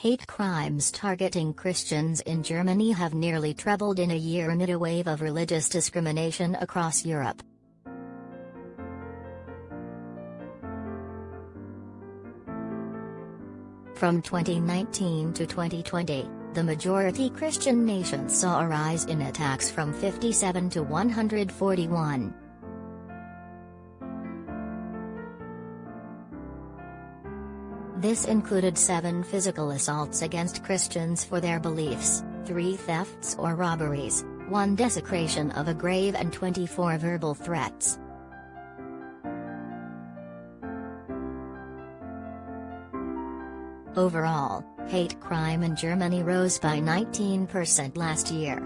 Hate crimes targeting Christians in Germany have nearly trebled in a year amid a wave of religious discrimination across Europe. From 2019 to 2020, the majority Christian nation saw a rise in attacks from 57 to 141. This included 7 physical assaults against Christians for their beliefs, 3 thefts or robberies, 1 desecration of a grave and 24 verbal threats. Overall, hate crime in Germany rose by 19% last year.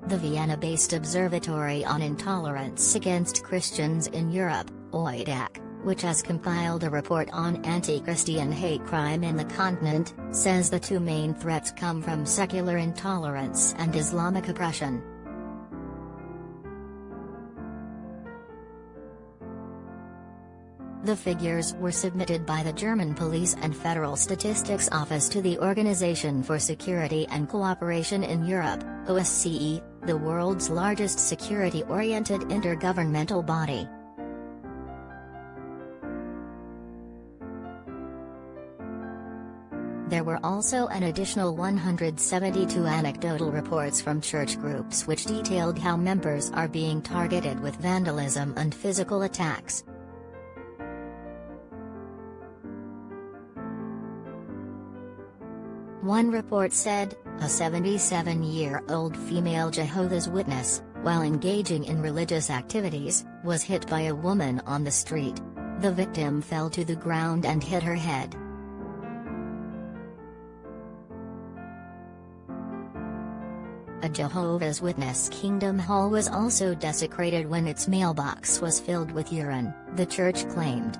The Vienna-based Observatory on Intolerance Against Christians in Europe, OIDAC, which has compiled a report on anti-Christian hate crime in the continent, says the 2 main threats come from secular intolerance and Islamic oppression. The figures were submitted by the German Police and Federal Statistics Office to the Organization for Security and Cooperation in Europe, OSCE, the world's largest security-oriented intergovernmental body. There were also an additional 172 anecdotal reports from church groups which detailed how members are being targeted with vandalism and physical attacks. One report said, a 77-year-old female Jehovah's Witness, while engaging in religious activities, was hit by a woman on the street. The victim fell to the ground and hit her head. A Jehovah's Witness Kingdom Hall was also desecrated when its mailbox was filled with urine, the church claimed.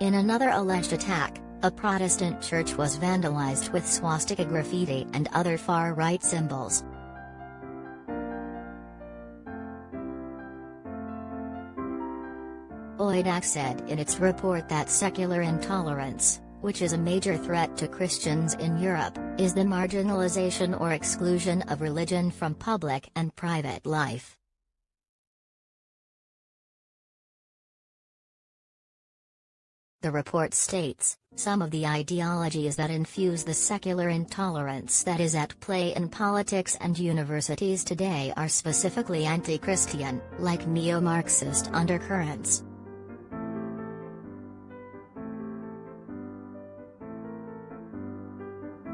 In another alleged attack, a Protestant church was vandalized with swastika graffiti and other far-right symbols. OIDAC said in its report that secular intolerance, which is a major threat to Christians in Europe, is the marginalization or exclusion of religion from public and private life. The report states, some of the ideologies that infuse the secular intolerance that is at play in politics and universities today are specifically anti-Christian, like neo-Marxist undercurrents.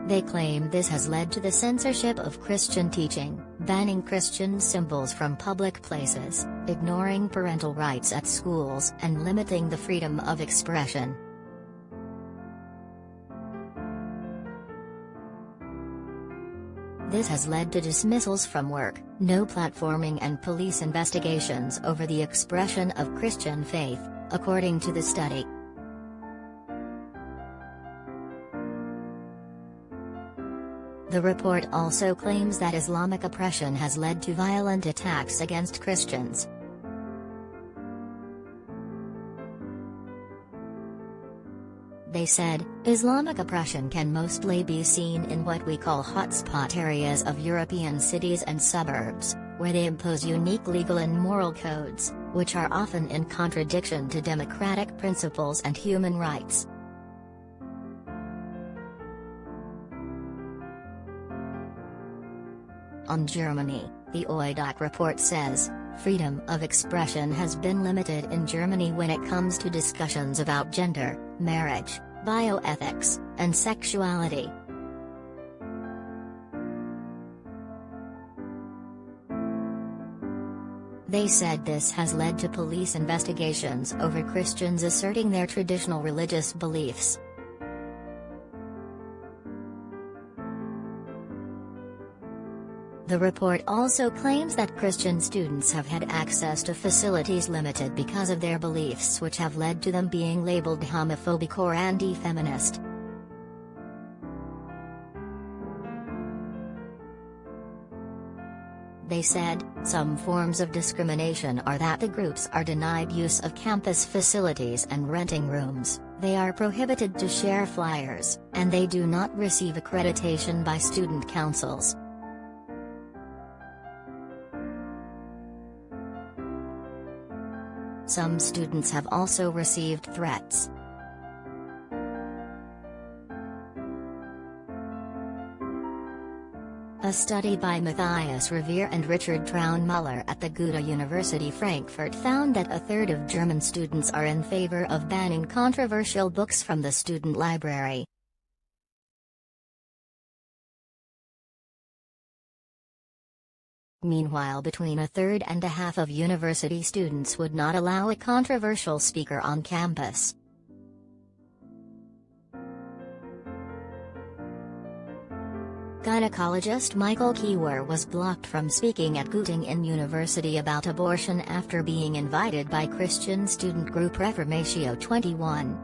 They claim this has led to the censorship of Christian teaching, banning Christian symbols from public places, ignoring parental rights at schools and limiting the freedom of expression. This has led to dismissals from work, no platforming and police investigations over the expression of Christian faith, according to the study. The report also claims that Islamic oppression has led to violent attacks against Christians. They said, Islamic oppression can mostly be seen in what we call hotspot areas of European cities and suburbs, where they impose unique legal and moral codes, which are often in contradiction to democratic principles and human rights. On Germany, the OIDAC report says, freedom of expression has been limited in Germany when it comes to discussions about gender, marriage, bioethics, and sexuality. They said this has led to police investigations over Christians asserting their traditional religious beliefs. The report also claims that Christian students have had access to facilities limited because of their beliefs, which have led to them being labeled homophobic or anti-feminist. They said, some forms of discrimination are that the groups are denied use of campus facilities and renting rooms, they are prohibited to share flyers, and they do not receive accreditation by student councils. Some students have also received threats. A study by Matthias Revere and Richard Traunmuller at the Goethe University Frankfurt found that a third of German students are in favor of banning controversial books from the student library. Meanwhile, between a third and a half of university students would not allow a controversial speaker on campus. Gynecologist Michael Kiewer was blocked from speaking at Göttingen University about abortion after being invited by Christian student group Reformatio 21.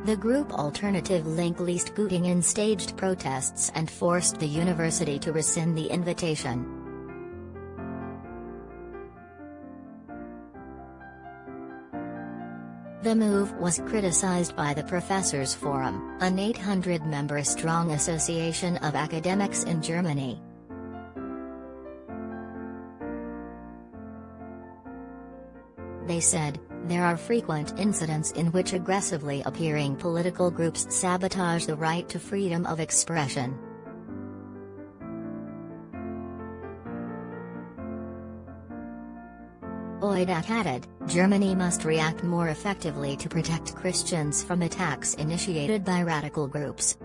The group Alternative Link Least Göttingen staged protests and forced the university to rescind the invitation. The move was criticized by the Professors Forum, an 800-member-strong association of academics in Germany. They said, there are frequent incidents in which aggressively appearing political groups sabotage the right to freedom of expression. Oidak added, Germany must react more effectively to protect Christians from attacks initiated by radical groups.